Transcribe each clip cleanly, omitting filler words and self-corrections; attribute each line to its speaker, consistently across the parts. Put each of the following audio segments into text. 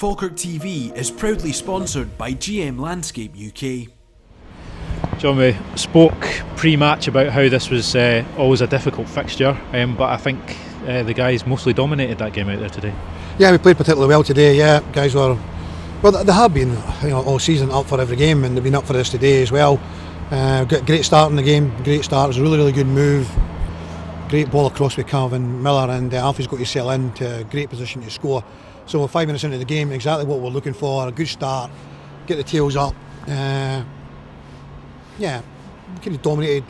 Speaker 1: Falkirk TV is proudly sponsored by GM Landscape UK.
Speaker 2: John, we spoke pre-match about how this was always a difficult fixture, but I think the guys mostly dominated that game out there today.
Speaker 3: Yeah, we played particularly well today. Yeah, guys were, well, they have been, all season up for every game, and they've been up for this today as well. Got a great start in the game. Great start. It was a really good move. Great ball across with Calvin Miller, and Alfie's got to sell into a great position to score. So 5 minutes into the game, exactly what we're looking for. A good start. Get the tails up. Yeah, kind of dominated,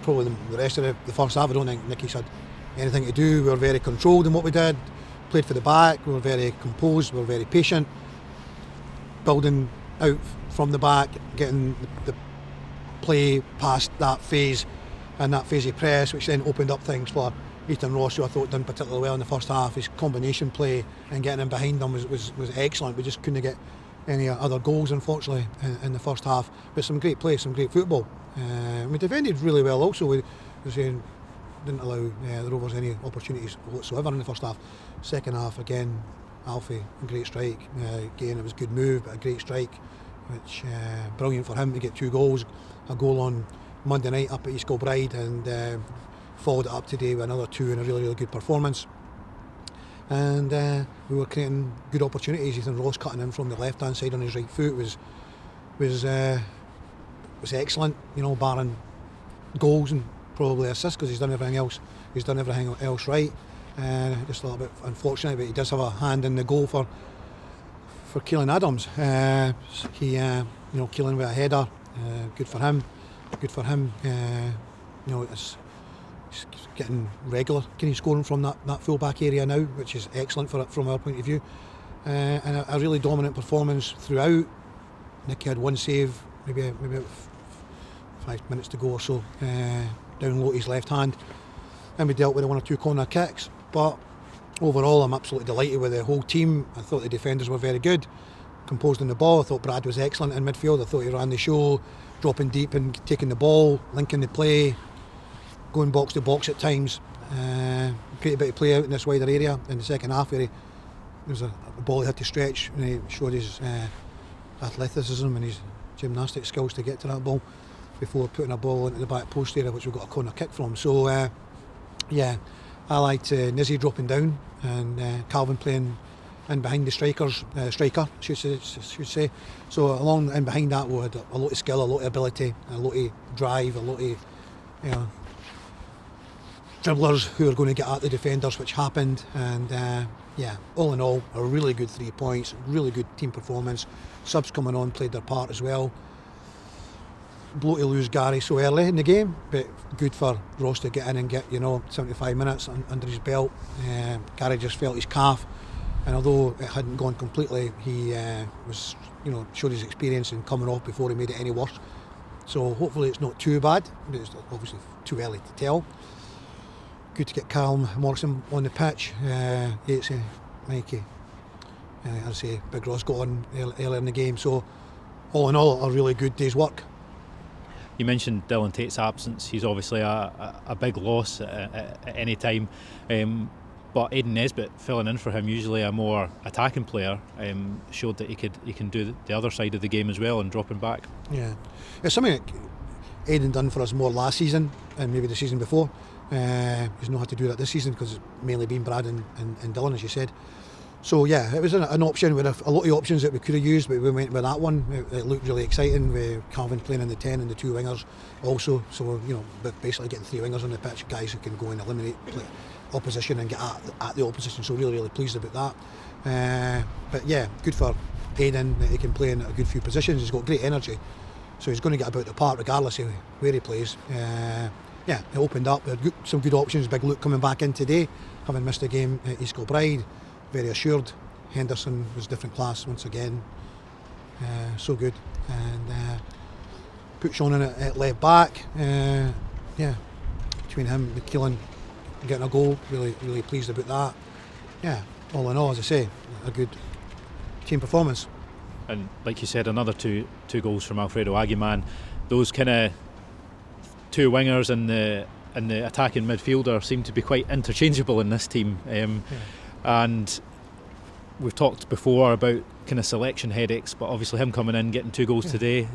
Speaker 3: probably the rest of the first half. I don't think Nicky's had anything to do. We were very controlled in what we did, played for the back, we were very composed, we were very patient, building out from the back, getting the play past that phase and that phase of press, which then opened up things for Ethan Ross, who I thought done particularly well in the first half. His combination play and getting in behind them was excellent. We just couldn't get any other goals, unfortunately, in the first half. But some great play, some great football. We defended really well also. We didn't allow the Rovers any opportunities whatsoever in the first half. Second half, again, Alfie, a great strike. Again, it was a good move, but a great strike, which brilliant for him to get 2 goals. A goal on Monday night up at East Kilbride, and followed it up today with another 2 and a really good performance. And we were creating good opportunities. Ethan Ross cutting in from the left hand side on his right foot was excellent, barring goals and probably assists, because he's done everything else right. Just a little bit unfortunate, but he does have a hand in the goal for Keelan Adams. Keelan with a header, good for him. He's getting regular scoring from that full back area now, which is excellent from our point of view. And a really dominant performance throughout. Nicky had 1 save, maybe about 5 minutes to go or so, down Lotie's left hand, and we dealt with 1 or 2 corner kicks. But overall, I'm absolutely delighted with the whole team. I thought the defenders were very good, composed on the ball. I thought Brad was excellent in midfield. I thought he ran the show, dropping deep and taking the ball, linking the play, going box to box at times. Great bit of play out in this wider area in the second half, where there was a ball he had to stretch, and he showed his athleticism and his gymnastic skills to get to that ball before putting a ball into the back post area, which we got a corner kick from. So I liked Nizzy dropping down, and Calvin playing in behind the striker, should say. So along in behind that, we had a lot of skill, a lot of ability, a lot of drive, a lot of dribblers who are going to get at the defenders, which happened. And all in all, a really good 3 points, really good team performance. Subs coming on played their part as well. Blow to lose Gary so early in the game, but good for Ross to get in and get 75 minutes under his belt. Gary just felt his calf, and although it hadn't gone completely, he was showed his experience in coming off before he made it any worse. So hopefully it's not too bad, but it's obviously too early to tell. Good to get Callum Morrison on the pitch. Yatesy, Mikey, as I say, Big Ross got on earlier in the game. So all in all, a really good day's work.
Speaker 2: You mentioned Dylan Tate's absence. He's obviously a big loss at any time. But Aidan Nesbitt filling in for him, usually a more attacking player, showed that he can do the other side of the game as well and dropping back. Yeah,
Speaker 3: it's something that Aidan done for us more last season and maybe the season before. He's not had to do that this season because it's mainly been Brad and Dylan, as you said. So yeah, it was an option. We had a lot of options that we could have used, but we went with that one. It looked really exciting with Calvin playing in the 10 and the 2 wingers also. So but basically getting 3 wingers on the pitch, guys who can go and eliminate opposition and get at the opposition. So really pleased about that. But yeah, good for Aidan that he can play in a good few positions. He's got great energy, so he's going to get about the park regardless of where he plays. It opened up. We had some good options. Big Luke coming back in today, having missed a game at East Kilbride. Very assured. Henderson was different class once again. So good. And put Sean in at left back. Between him and Keelan getting a goal, really pleased about that. Yeah, all in all, as I say, a good team performance.
Speaker 2: And like you said, another two goals from Alfredo Aguiman. Those kind of 2 wingers and the attacking midfielder seem to be quite interchangeable in this team. And we've talked before about kind of selection headaches, but obviously him coming in, getting 2 goals today,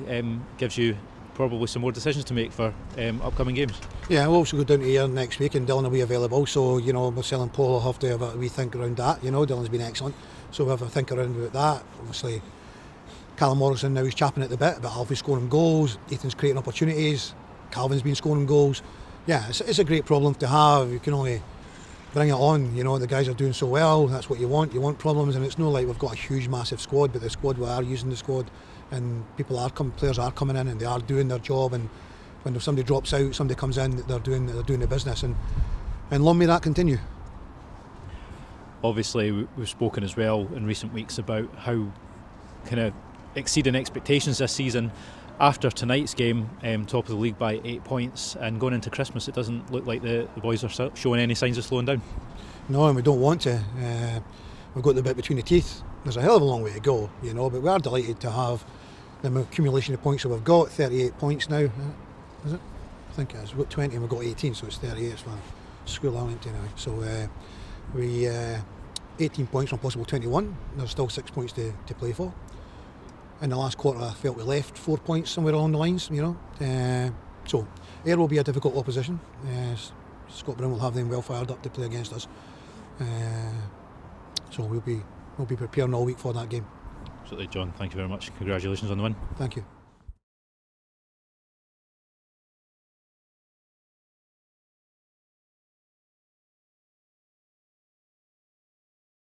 Speaker 2: gives you probably some more decisions to make for upcoming games.
Speaker 3: Yeah, we'll also go down to here next week and Dylan will be available, so Marcel and Paul will have to have a wee think around that. Dylan's been excellent, so we'll have a think around about that. Obviously Callum Morrison now he's chapping at the bit, but Alfie's scoring goals, Ethan's creating opportunities, Calvin's been scoring goals. Yeah, it's a great problem to have. You can only bring it on, the guys are doing so well, that's what you want problems, and it's not like we've got a huge massive squad, but the squad, we are using the squad, and players are coming in and they are doing their job, and when somebody drops out, somebody comes in, they're doing the business, and long may that continue.
Speaker 2: Obviously we've spoken as well in recent weeks about how kind of exceeding expectations this season. After tonight's game, top of the league by 8 points, and going into Christmas, it doesn't look like the boys are showing any signs of slowing down.
Speaker 3: No, and we don't want to. We've got the bit between the teeth. There's a hell of a long way to go, but we are delighted to have the accumulation of points that we've got. 38 points now, is it? I think it is. We've got 20 and we've got 18, so it's 38. It's one school I went to now. So we 18 points from possible 21. There's still 6 points to play for. In the last quarter I felt we left 4 points somewhere along the lines, so Ayr will be a difficult opposition. Scott Brown will have them well fired up to play against us, so we'll be preparing all week for that game.
Speaker 2: Absolutely, John, thank you very much. Congratulations on the win.
Speaker 3: Thank you.